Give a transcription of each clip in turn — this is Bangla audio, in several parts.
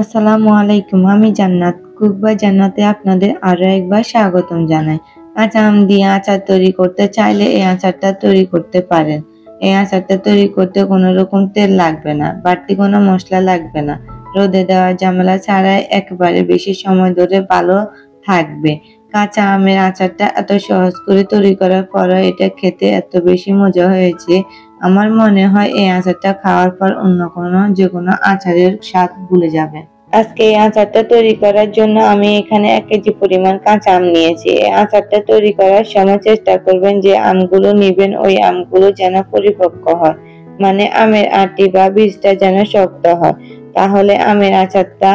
আসসালামু আলাইকুম। আমি জান্নাত। কুক বাই জান্নাতে আপনাদের আরো একবার স্বাগতম জানাই। কাঁচা আম দিয়ে আচার তৈরি করতে চাইলে এই আচারটা তৈরি করতে পারেন। এই আচারটা তৈরি করতে কোনো রকম তেল লাগবে না, বাড়তি কোনো মসলা লাগবে না। রোদে দেওয়ার ঝামেলা ছাড়াই একেবারে বেশি সময় ধরে ভালো থাকবে। কাঁচা আমের আচারটা এত সহজ করে তৈরি করার পরও এটা খেতে এত বেশি মজা হয়েছে। আমার মনে হয় এই আচারটা খাওয়ার পর অন্য যেকোনো আচারের স্বাদ ভুলে যাবেন। আজকে এই আচারটা তৈরি করার জন্য আমি এখানে 1 কেজি পরিমাণ কাঁচা আম নিয়েছি। এই আচারটা তৈরি করার সময় চেষ্টা করবেন যে আমগুলো নিবেন ওই আমগুলো যেন পরিপক্ক হয়, মানে আমের আটি বা বীজটা যেন শক্ত হয়, তাহলে আমের আচারটা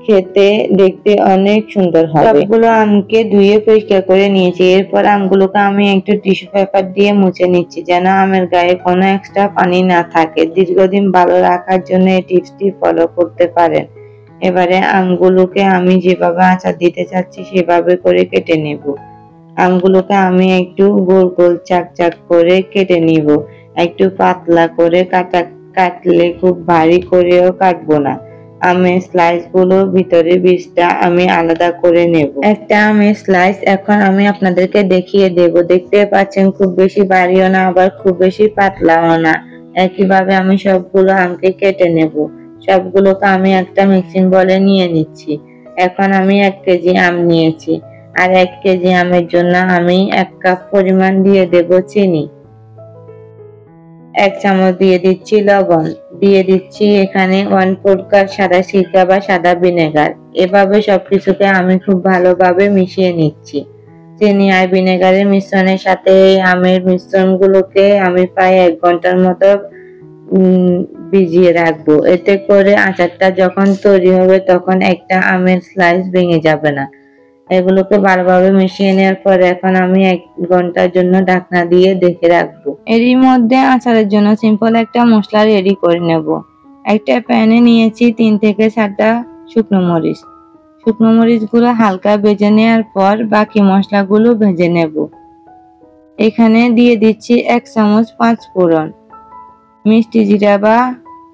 খেতে দেখতে অনেক সুন্দর হবে। সবগুলো আমকে ধুয়ে পরিষ্কার করে নিয়েছি। এরপর আমগুলোকে আমি একটু টিস্যু পেপার দিয়ে মুছে নিচ্ছি যেন আমের গায়ে কোনো এক্সট্রা পানি না থাকে। দীর্ঘদিন ভালো রাখার জন্য এই টিপসটি ফলো করতে পারেন। এবারে আমগুলোকে আমি যেভাবে আচার দিতে চাচ্ছি সেভাবে করে কেটে নেব। আমগুলোকে আমি একটু গোল গোল চাক চাক করে কেটে নিব। একটু পাতলা করে কাটলে খুব ভারী করেও কাটবো না। আমের স্লাইস গুলো ভিতরে বীজটা আমি আলাদা করে নেব। একটা আমের স্লাইস এখন আমি আপনাদেরকে দেখিয়ে দেব। দেখতে পাচ্ছেন খুব বেশি ভারীও না আবার খুব বেশি পাতলাও না। একইভাবে আমি সবগুলো আমকে কেটে নেব। সবগুলোকে আমি একটা মিক্সিং বলে নিয়ে নিচ্ছি। এখন আমি 1 কেজি আম নিয়েছি, আর 1 কেজি আমের জন্য আমি 1 কাপ পরিমাণ দিয়ে দেব চিনি। 1 চামচ দিয়ে দিচ্ছি লবণ, দিয়ে দিচ্ছি এখানে 1/4 কাপ সাদা সিরকা বা সাদা ভিনেগার। এভাবে সবকিছুকে আমি খুব ভালোভাবে মিশিয়ে নিচ্ছি। চিনি আর ভিনেগারের মিশ্রণের সাথে এই আমের মিশ্রণগুলোকে আমি প্রায় 1 ঘন্টার মতো ভিজিয়ে রাখবো। এতে করে আচারটা যখন তৈরি হবে তখন একটা আমের স্লাইস ভেঙে যাবে না। এগুলোকে ভালোভাবে মিশিয়ে নেওয়ার পর এখন আমি 1 ঘন্টার জন্য ঢাকনা দিয়ে ঢেকে রাখবো। এরই মধ্যে আচারের জন্য সিম্পল একটা মশলা রেডি করে নেব। একটা প্যানে নিয়েছি 3 থেকে 4টা শুকনো মরিচ। শুকনো মরিচগুলো হালকা ভেজে নেওয়ার পর বাকি মশলাগুলো ভেজে নেব। এখানে দিয়ে দিচ্ছি 1 চামচ 5 ফোড়ন, মিষ্টি জিরা বা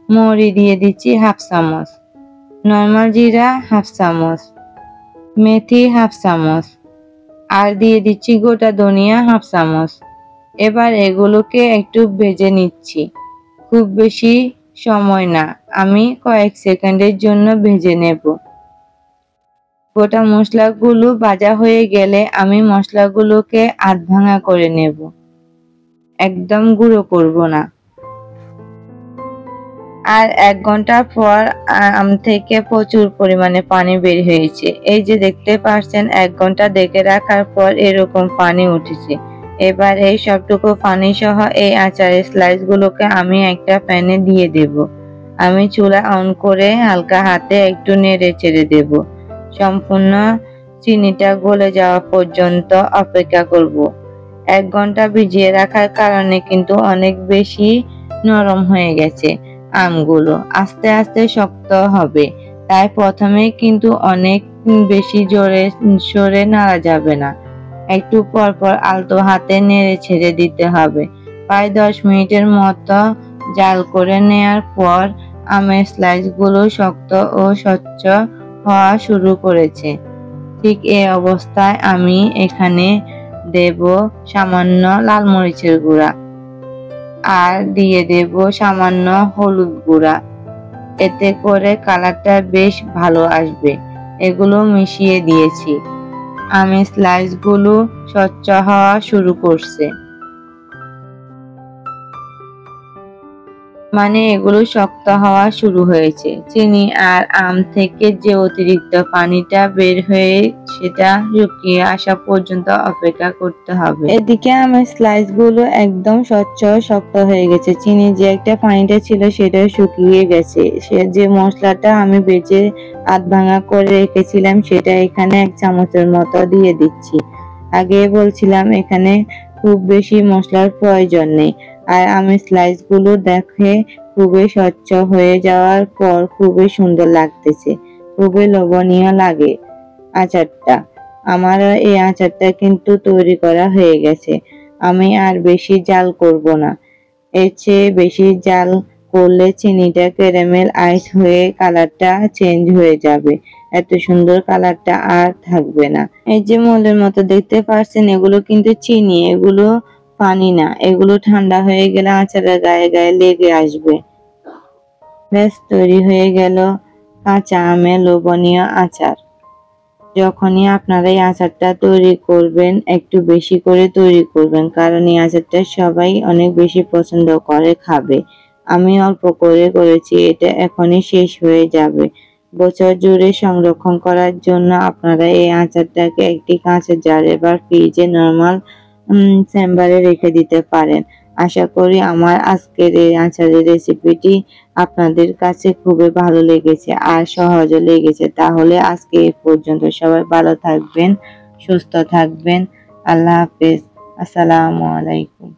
মৌরি দিয়ে দিচ্ছি 1/2 চামচ, নরমাল জিরা 1/2 চামচ, মেথি 1/2 চামচ, আর দিয়ে দিচ্ছি গোটা ধনিয়া 1/2 চামচ। এবার এগুলোকে একটু ভেজে নিচ্ছি, খুব বেশি সময় না, আমি কয়েক সেকেন্ডের জন্য ভেজে নেব। গোটা মশলাগুলো ভাজা হয়ে গেলে আমি মশলাগুলোকে আধ ভাঙা করে নেব, একদম গুঁড়ো করব না। আর 1 ঘন্টা পর আম থেকে প্রচুর পরিমাণে পানি বের হয়েছে। এই যে দেখতে পাচ্ছেন 1 ঘন্টা ঢেকে রাখার পর এরকম পানি উঠেছে। এবার এই সবটুকু পানি সহ এই আচারের স্লাইসগুলোকে আমি একটা প্যানে দিয়ে দেব। আমি চুলা অন করে হালকা হাতে একটু নেড়ে চেড়ে দেব। সম্পূর্ণ চিনিটা গলে যাওয়া পর্যন্ত অপেক্ষা করব। 1 ঘন্টা ভিজিয়ে রাখার কারণে কিন্তু অনেক বেশি নরম হয়ে গেছে। আমগুলো আস্তে আস্তে শক্ত হবে, তাই প্রথমে কিন্তু অনেক বেশি জোরে সরে নাড়া যাবে না। একটু পর পর আলতো হাতে নেড়ে ছেড়ে দিতে হবে। প্রায় 10 মিনিটের মতো জাল করে নেয়ার পর আমের স্লাইসগুলো শক্ত ও স্বচ্ছ হওয়া শুরু করেছে। ঠিক এই অবস্থায় আমি এখানে দেব সামান্য লাল মরিচের গুঁড়া আর দিয়ে দেব সামান্য হলুদ গুঁড়া। এতে করে কালারটা বেশ ভালো আসবে। এগুলো মিশিয়ে দিয়েছি। আমের স্লাইসগুলো স্বচ্ছ হওয়া শুরু করছে, মানে এগুলো শক্ত হওয়া শুরু হয়েছে। চিনি আর আম থেকে যে অতিরিক্ত পানিটা বের হয়ে সেটা শুকিয়ে আসা পর্যন্ত অপেক্ষা করতে হবে। এদিকে আমের স্লাইসগুলো একদম স্বচ্ছ শক্ত হয়ে গেছে। চিনি যে একটা পানিটা ছিল সেটাও শুকিয়ে গেছে। সে যে মশলাটা আমি ভেজে আধ ভাঙা করে রেখেছিলাম সেটা এখানে 1 চামচের মতো দিয়ে দিচ্ছি। আগে বলছিলাম এখানে খুব বেশি মশলার প্রয়োজন নেই। আর আমের স্লাইসগুলো দেখে খুবই স্বচ্ছ হয়ে যাওয়ার পর খুবই সুন্দর লাগতেছে, খুবই লোভনীয় লাগে আচারটা। আমার এই আচারটা কিন্তু তৈরি করা হয়ে গেছে। আমি আর বেশি জাল করব না। এর চেয়ে বেশি জাল করলে চিনিটা ক্যারামেল আইস হয়ে কালারটা চেঞ্জ হয়ে যাবে, এত সুন্দর কালারটা আর থাকবে না। এই যে মলের মতো দেখতে পাচ্ছেন, এগুলো কিন্তু চিনি, এগুলো পানি না। এগুলো ঠান্ডা হয়ে গেলে আচারের গায়ে গায়ে লেগে আসবে। ব্যাস তৈরি হয়ে গেল কাঁচা আমের লোভনীয় আচার। যখনই আপনারা এই আচারটা তৈরি করবেন, একটু বেশি করে তৈরি করবেন, কারণ এই আচারটা সবাই অনেক বেশি পছন্দ করে খাবে। আমি অল্প করে করেছি, এটা এখনই শেষ হয়ে যাবে। বছর জুড়ে সংরক্ষণ করার জন্য আপনারা এই আচারটাকে একটি কাঁচের জারে বা ফ্রিজে নরমাল চেম্বারে রেখে দিতে পারেন। আশা করি আমার আজকের এই আচারের রেসিপিটি আপনাদের কাছে খুবই ভালো লেগেছে আর সহজও লেগেছে। তাহলে আজকে এই পর্যন্ত। সবাই ভালো থাকবেন, সুস্থ থাকবেন। আল্লাহ হাফেজ। আসসালামু আলাইকুম।